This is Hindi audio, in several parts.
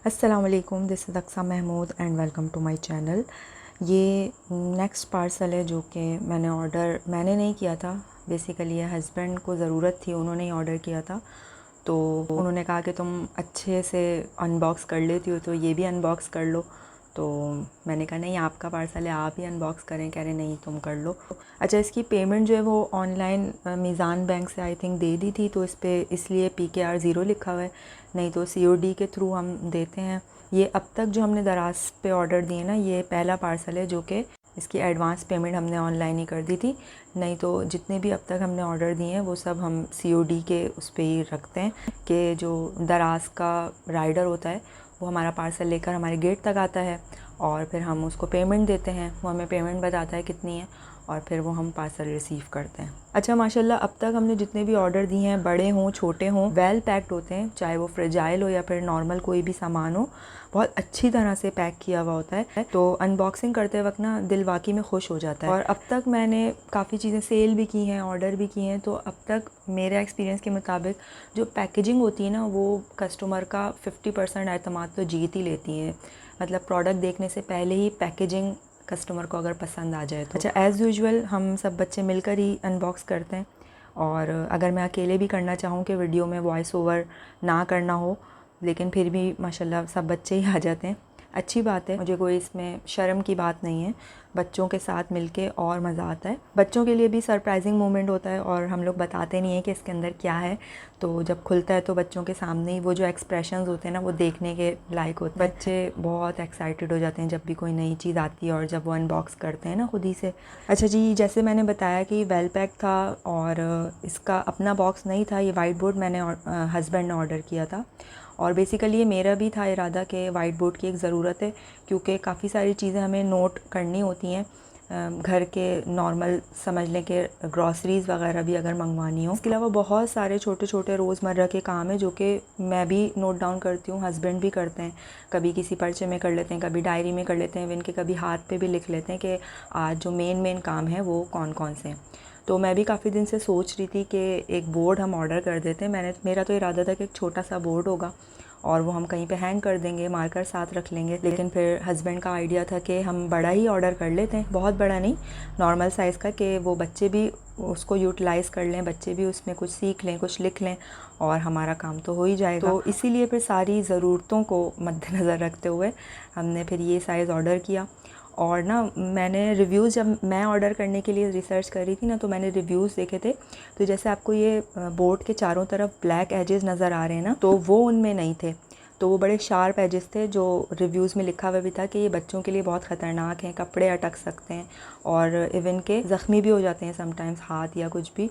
अस्सलाम वालेकुम, this is Aqsa Mahmood and welcome to my channel. ये नेक्स्ट पार्सल है जो कि मैंने नहीं किया था। बेसिकली ये हस्बैंड को ज़रूरत थी, उन्होंने ही ऑर्डर किया था। तो उन्होंने कहा कि तुम अच्छे से अनबॉक्स कर लेती हो तो ये भी अनबॉक्स कर लो। तो मैंने कहा नहीं, आपका पार्सल है, आप ही अनबॉक्स करें। कह रहे नहीं, तुम कर लो। अच्छा, इसकी पेमेंट जो है वो ऑनलाइन मीज़ान बैंक से आई थिंक दे दी थी, तो इस पर इसलिए PKR 0 लिखा हुआ है, नहीं तो COD के थ्रू हम देते हैं। ये अब तक जो हमने दराज पे ऑर्डर दिए ना, ये पहला पार्सल है जो कि इसकी एडवांस पेमेंट हमने ऑनलाइन ही कर दी थी। नहीं तो जितने भी अब तक हमने ऑर्डर दिए हैं वो सब हम COD के उस पर ही रखते हैं कि जो दराज का राइडर होता है वो हमारा पार्सल लेकर हमारे गेट तक आता है और फिर हम उसको पेमेंट देते हैं। वो हमें पेमेंट बताता है कितनी है और फिर वो हम पार्सल रिसीव करते हैं। अच्छा, माशाल्लाह अब तक हमने जितने भी ऑर्डर दिए हैं, बड़े हों छोटे हों, वेल पैक्ड होते हैं। चाहे वो फ्रेजाइल हो या फिर नॉर्मल कोई भी सामान हो, बहुत अच्छी तरह से पैक किया हुआ होता है। तो अनबॉक्सिंग करते वक्त ना दिल वाकई में खुश हो जाता है। और अब तक मैंने काफ़ी चीज़ें सेल भी की हैं, ऑर्डर भी की हैं। तो अब तक मेरे एक्सपीरियंस के मुताबिक जो पैकेजिंग होती है ना, वो कस्टमर का 50% एतमाद तो जीत ही लेती है। मतलब प्रोडक्ट देखने से पहले ही पैकेजिंग कस्टमर को अगर पसंद आ जाए तो। अच्छा, एज़ यूजुअल हम सब बच्चे मिलकर ही अनबॉक्स करते हैं। और अगर मैं अकेले भी करना चाहूँ कि वीडियो में वॉइस ओवर ना करना हो, लेकिन फिर भी माशाल्लाह सब बच्चे ही आ जाते हैं। अच्छी बात है, मुझे कोई इसमें शर्म की बात नहीं है। बच्चों के साथ मिलके और मज़ा आता है। बच्चों के लिए भी सरप्राइजिंग मोमेंट होता है और हम लोग बताते नहीं हैं कि इसके अंदर क्या है। तो जब खुलता है तो बच्चों के सामने ही वो जो एक्सप्रेशंस होते हैं ना, वो देखने के लायक होते हैं। बच्चे बहुत एक्साइटेड हो जाते हैं जब भी कोई नई चीज़ आती है और जब वो अनबॉक्स करते हैं ना खुद ही से। अच्छा जी, जैसे मैंने बताया कि वेल पैक था और इसका अपना बॉक्स नहीं था। ये वाइट बोर्ड मैंने हस्बैंड ने ऑर्डर किया था और बेसिकली ये मेरा भी था इरादा कि वाइट बोर्ड की एक ज़रूरत है, क्योंकि काफ़ी सारी चीज़ें हमें नोट करनी होती हैं। घर के नॉर्मल समझ लें कि ग्रॉसरीज़ वगैरह भी अगर मंगवानी हो। इसके अलावा बहुत सारे छोटे छोटे रोज़मर्रा के काम हैं जो कि मैं भी नोट डाउन करती हूँ, हस्बैंड भी करते हैं। कभी किसी पर्चे में कर लेते हैं, कभी डायरी में कर लेते हैं, इनके कभी हाथ पे भी लिख लेते हैं कि आज जो मेन काम है वो कौन कौन से हैं। तो मैं भी काफ़ी दिन से सोच रही थी कि एक बोर्ड हम ऑर्डर कर देते हैं। मेरा तो इरादा था कि एक छोटा सा बोर्ड होगा और वो हम कहीं पे हैंग कर देंगे, मार्कर साथ रख लेंगे। लेकिन फिर हस्बैंड का आइडिया था कि हम बड़ा ही ऑर्डर कर लेते हैं, बहुत बड़ा नहीं, नॉर्मल साइज़ का, कि वो बच्चे भी उसको यूटिलाइज़ कर लें, बच्चे भी उसमें कुछ सीख लें, कुछ लिख लें और हमारा काम तो हो ही जाएगा। तो इसीलिए फिर सारी ज़रूरतों को मद्देनज़र रखते हुए हमने फिर ये साइज़ ऑर्डर किया। और ना मैंने रिव्यूज़, जब मैं ऑर्डर करने के लिए रिसर्च कर रही थी ना, तो मैंने रिव्यूज़ देखे थे। तो जैसे आपको ये बोर्ड के चारों तरफ ब्लैक एजेस नज़र आ रहे हैं ना, तो वो उनमें नहीं थे। तो वो बड़े शार्प एजेस थे, जो रिव्यूज़ में लिखा हुआ भी था कि ये बच्चों के लिए बहुत ख़तरनाक हैं, कपड़े अटक सकते हैं और इवन के ज़ख्मी भी हो जाते हैं समटाइम्स, हाथ या कुछ भी।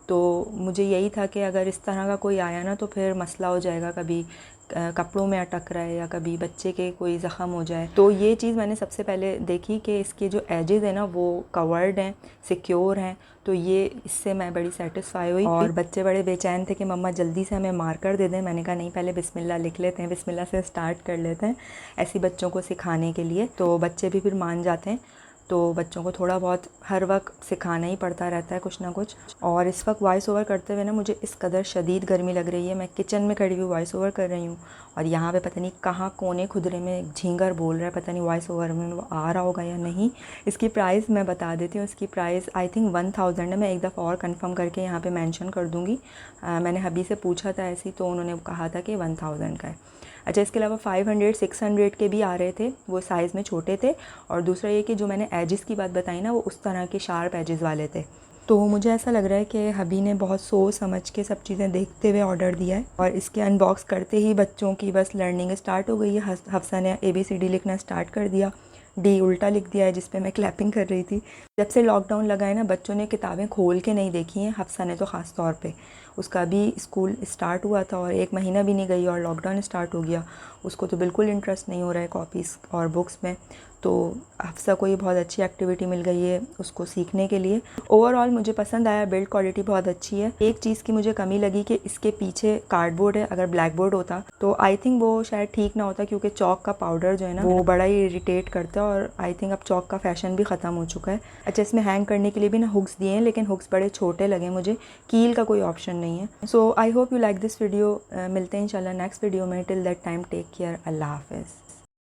तो मुझे यही था कि अगर इस तरह का कोई आया ना तो फिर मसला हो जाएगा, कभी कपड़ों में अटक रहा है या कभी बच्चे के कोई ज़ख़म हो जाए। तो ये चीज़ मैंने सबसे पहले देखी कि इसके जो एजेस हैं ना वो कवर्ड हैं, सिक्योर हैं। तो ये इससे मैं बड़ी सेटिस्फाई हुई। और बच्चे बड़े बेचैन थे कि मम्मा जल्दी से हमें मार्कर दे दें। मैंने कहा नहीं, पहले बिस्मिल्लाह लिख लेते हैं, बिस्मिल्लाह से स्टार्ट कर लेते हैं, ऐसी बच्चों को सिखाने के लिए। तो बच्चे भी फिर मान जाते हैं। तो बच्चों को थोड़ा बहुत हर वक्त सिखाना ही पड़ता रहता है कुछ ना कुछ। और इस वक्त वॉइस ओवर करते हुए ना मुझे इस कदर शदीद गर्मी लग रही है। मैं किचन में खड़ी हुई वॉइस ओवर कर रही हूँ और यहाँ पे पता नहीं कहाँ कोने खुदरे में झींगर बोल रहा है, पता नहीं वॉइस ओवर में वो आ रहा होगा या नहीं। इसकी प्राइस मैं बता देती हूँ। इसकी प्राइस आई थिंक 1000 है। मैं एक दफ़ा और कंफर्म करके यहाँ पे मेंशन कर दूँगी। मैंने हबी से पूछा था ऐसी, तो उन्होंने कहा था कि 1000 का है। अच्छा, इसके अलावा 500 600 के भी आ रहे थे, वो साइज़ में छोटे थे। और दूसरा ये कि जो मैंने एजेस की बात बताई ना, वो उस तरह के शार्प एजेस वाले थे। तो मुझे ऐसा लग रहा है कि हबी ने बहुत सोच समझ के सब चीज़ें देखते हुए ऑर्डर दिया है। और इसके अनबॉक्स करते ही बच्चों की बस लर्निंग स्टार्ट हो गई है। हफ्सा ने ABCD लिखना स्टार्ट कर दिया, D उल्टा लिख दिया है, जिस पे मैं क्लैपिंग कर रही थी। जब से लॉकडाउन लगा है ना, बच्चों ने किताबें खोल के नहीं देखी हैं, हफ्सा ने तो ख़ास तौर पे। उसका अभी स्कूल स्टार्ट हुआ था और 1 महीना भी नहीं गई और लॉकडाउन स्टार्ट हो गया। उसको तो बिल्कुल इंटरेस्ट नहीं हो रहा है कॉपीज़ और बुक्स में। तो हफ्सा को ये बहुत अच्छी एक्टिविटी मिल गई है उसको सीखने के लिए। ओवरऑल मुझे पसंद आया, बिल्ड क्वालिटी बहुत अच्छी है। एक चीज़ की मुझे कमी लगी कि इसके पीछे कार्डबोर्ड है। अगर ब्लैक बोर्ड होता तो आई थिंक वो शायद ठीक ना होता, क्योंकि चौक का पाउडर जो है ना वो बड़ा ही इरिटेट करता है और आई थिंक अब चौक का फैशन भी ख़त्म हो चुका है। अच्छा, इसमें हैंग करने के लिए भी ना हुक्स दिए हैं, लेकिन हुक्स बड़े छोटे लगे मुझे, कील का कोई ऑप्शन नहीं नहीं है। So I hope you like this video. मिलते हैं इंशाल्लाह नेक्स्ट वीडियो में। Till that time take care. अल्लाह हाफ़िज़।